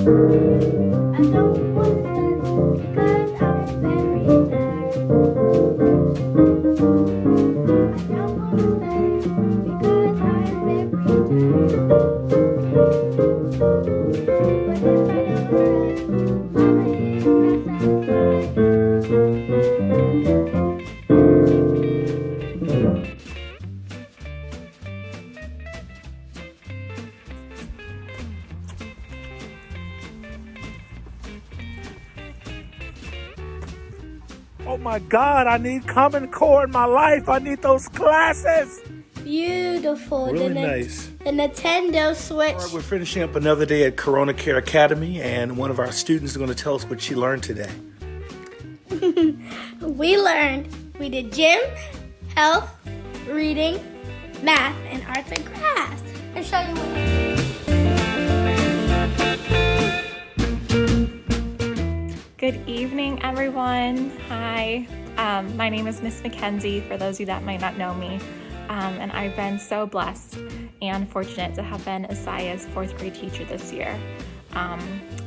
I don't want to study because I'm very tired. I don't want to study because I'm very tired. But if I don't study, Mama is not satisfied. Oh my God, I need Common Core in my life. I need those classes. Beautiful. Really nice. The Nintendo Switch. All right, we're finishing up another day at Corona Care Academy, and one of our students is going to tell us what she learned today. We did gym, health, reading, math, and arts and crafts. I'll show you what. Good evening, everyone. Hi, my name is Miss Mackenzie, for those of you that might not know me. And I've been so blessed and fortunate to have been Asaya's 4th grade teacher this year.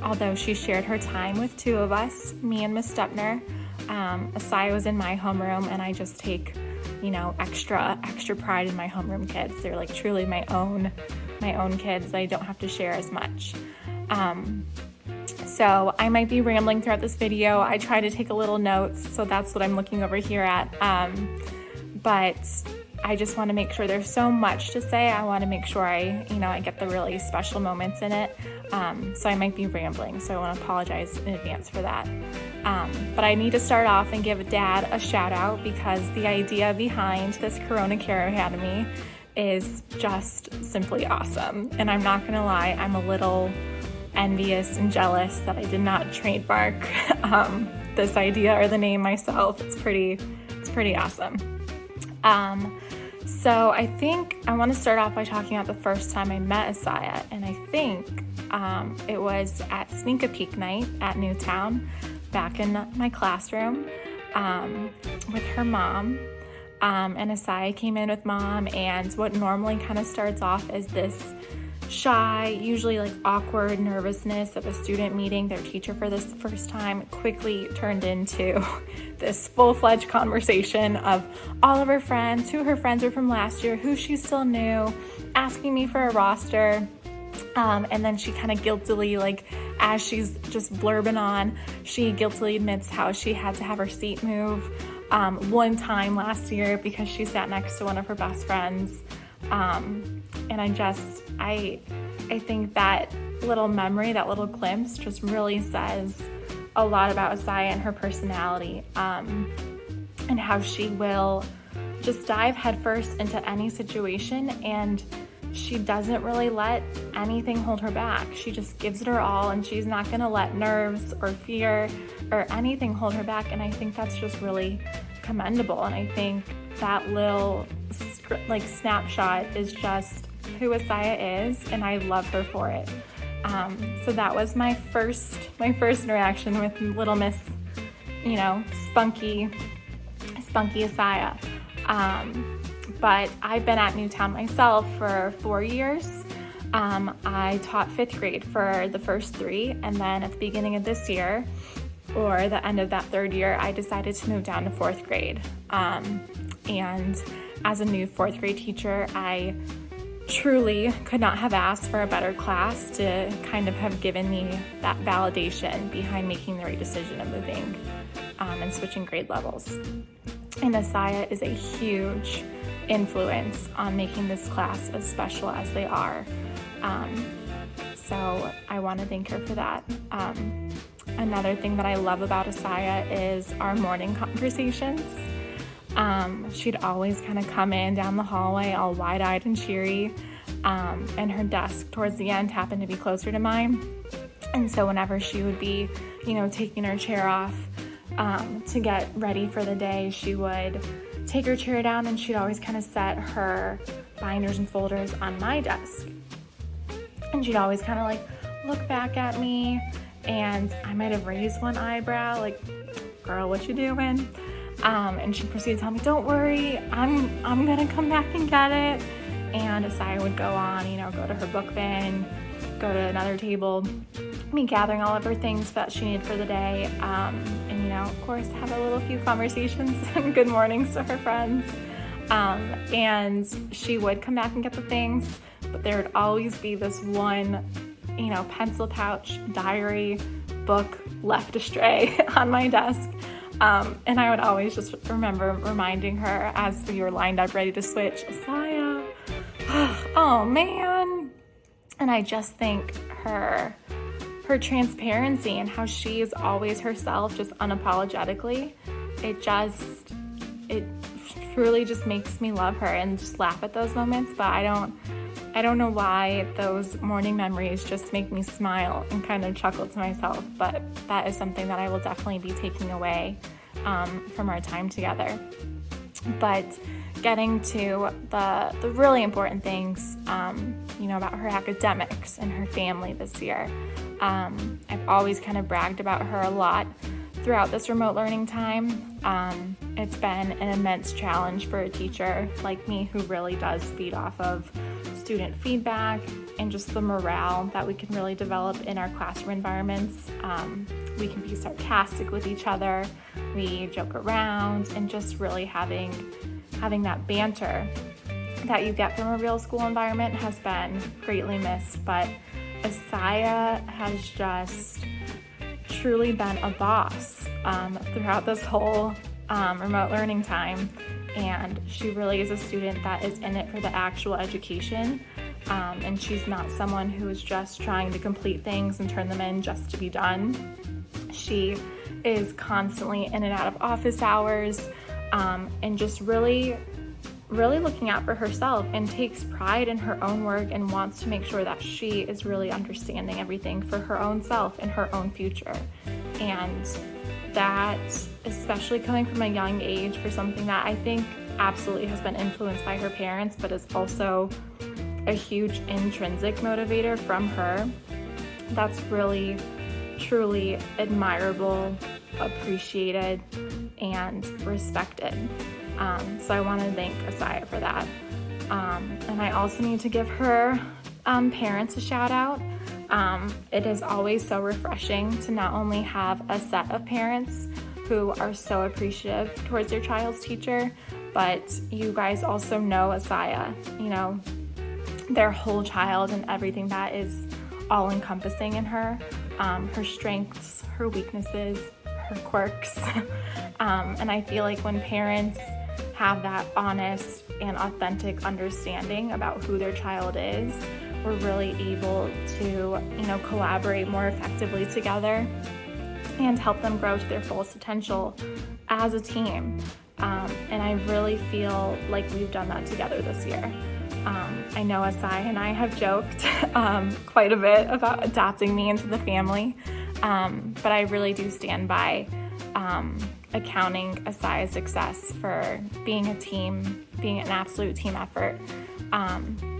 Although she shared her time with two of us, me and Miss Stepner, Asaya was in my homeroom, and I just take, extra pride in my homeroom kids. They're like truly my own kids. I don't have to share as much. So I might be rambling throughout this video. I try to take a little notes, so that's what I'm looking over here at. But I just want to make sure there's so much to say. I want to make sure I get the really special moments in it. So I might be rambling, so I want to apologize in advance for that. But I need to start off and give Dad a shout out, because the idea behind this Corona Care Academy is just simply awesome. And I'm not gonna lie, I'm a little envious and jealous that I did not trademark this idea or the name myself. It's pretty awesome. So I think I want to start off by talking about the first time I met Asaya, and I think it was at Sneak a Peek night at Newtown, back in my classroom with her mom. And Asaya came in with Mom, and what normally kind of starts off as this shy, usually like awkward nervousness of a student meeting their teacher for this first time quickly turned into this full-fledged conversation of all of her friends, who her friends were from last year, who she still knew, asking me for a roster. And then she kind of guiltily, as she's just blurbing on, she guiltily admits how she had to have her seat move one time last year because she sat next to one of her best friends. And I think that little memory, that little glimpse just really says a lot about Asaya and her personality, and how she will just dive headfirst into any situation, and she doesn't really let anything hold her back. She just gives it her all, and she's not gonna let nerves or fear or anything hold her back. And I think that's just really commendable. And I think that little snapshot is just who Asaya is, and I love her for it. So that was my first interaction with little Miss, spunky Asaya. But I've been at Newtown myself for 4 years. I taught 5th grade for the first 3, and then at the beginning of this year, or the end of that 3rd year, I decided to move down to 4th grade. And as a new 4th grade teacher, I truly could not have asked for a better class to kind of have given me that validation behind making the right decision of moving and switching grade levels. And Asaya is a huge influence on making this class as special as they are. So I want to thank her for that. Another thing that I love about Asaya is our morning conversations. She'd always kind of come in down the hallway all wide-eyed and cheery, and her desk towards the end happened to be closer to mine. And so whenever she would be, taking her chair off to get ready for the day, she would take her chair down, and she'd always kind of set her binders and folders on my desk. And she'd always kind of look back at me, and I might have raised one eyebrow, girl, what you doing? And she'd proceed to tell me, don't worry, I'm gonna come back and get it. And Asaya would go on, go to her book bin, go to another table, me gathering all of her things that she needed for the day, and of course, have a little few conversations and good mornings to her friends. And she would come back and get the things, but there would always be this one, pencil pouch, diary, book left astray on my desk. And I would always just remember reminding her as we were lined up ready to switch, Asaya, oh man. And I just think her transparency and how she is always herself, just unapologetically, it truly just makes me love her and just laugh at those moments. But I don't know why those morning memories just make me smile and kind of chuckle to myself, but that is something that I will definitely be taking away from our time together. But getting to the really important things, about her academics and her family this year. I've always kind of bragged about her a lot throughout this remote learning time. It's been an immense challenge for a teacher like me who really does feed off of student feedback and just the morale that we can really develop in our classroom environments. We can be sarcastic with each other, we joke around, and just really having that banter that you get from a real school environment has been greatly missed. But Asaya has just truly been a boss throughout this whole remote learning time, and she really is a student that is in it for the actual education, and she's not someone who is just trying to complete things and turn them in just to be done. She is constantly in and out of office hours, and just really looking out for herself, and takes pride in her own work and wants to make sure that she is really understanding everything for her own self and her own future. And that, especially coming from a young age, for something that I think absolutely has been influenced by her parents, but is also a huge intrinsic motivator from her, that's really, truly admirable, appreciated, and respected. So I want to thank Asaya for that. And I also need to give her parents a shout out. It is always so refreshing to not only have a set of parents who are so appreciative towards their child's teacher, but you guys also know Asaya, their whole child and everything that is all encompassing in her, her strengths, her weaknesses, her quirks. And I feel like when parents have that honest and authentic understanding about who their child is, we're really able to, collaborate more effectively together and help them grow to their fullest potential as a team. And I really feel like we've done that together this year. I know Asaya and I have joked quite a bit about adopting me into the family, but I really do stand by accounting Asaya's success for being a team, being an absolute team effort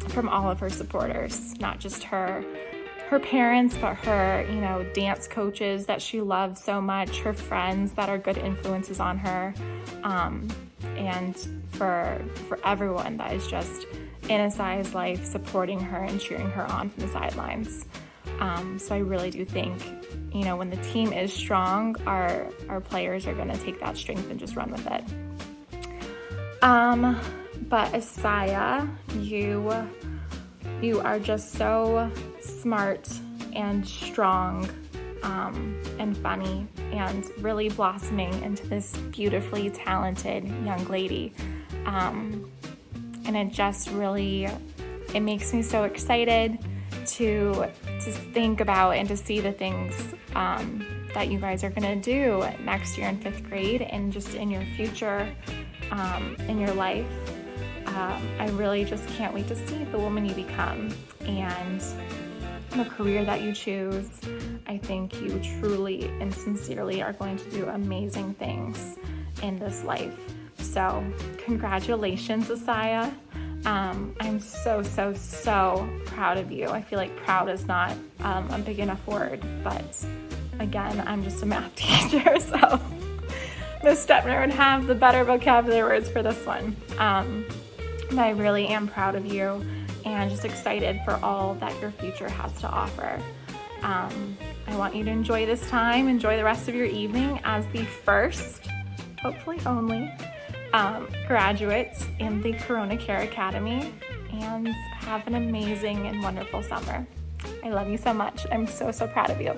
from all of her supporters, not just her parents, but her, dance coaches that she loves so much, her friends that are good influences on her, and for everyone that is just in Asaya's life, supporting her and cheering her on from the sidelines. So I really do think, when the team is strong, our players are going to take that strength and just run with it. But Asaya, you are just so smart and strong, and funny, and really blossoming into this beautifully talented young lady. And it just really, it makes me so excited to think about and to see the things that you guys are going to do next year in 5th grade and just in your future, in your life. I really just can't wait to see the woman you become and the career that you choose. I think you truly and sincerely are going to do amazing things in this life. So congratulations, Asaya. I'm so, so, so proud of you. I feel like proud is not a big enough word, but again, I'm just a math teacher, so Ms. Stepner would have the better vocabulary words for this one. But I really am proud of you and just excited for all that your future has to offer. I want you to enjoy this time, enjoy the rest of your evening as the first, hopefully only, graduates in the Corona Care Academy, and have an amazing and wonderful summer. I love you so much. I'm so, so proud of you.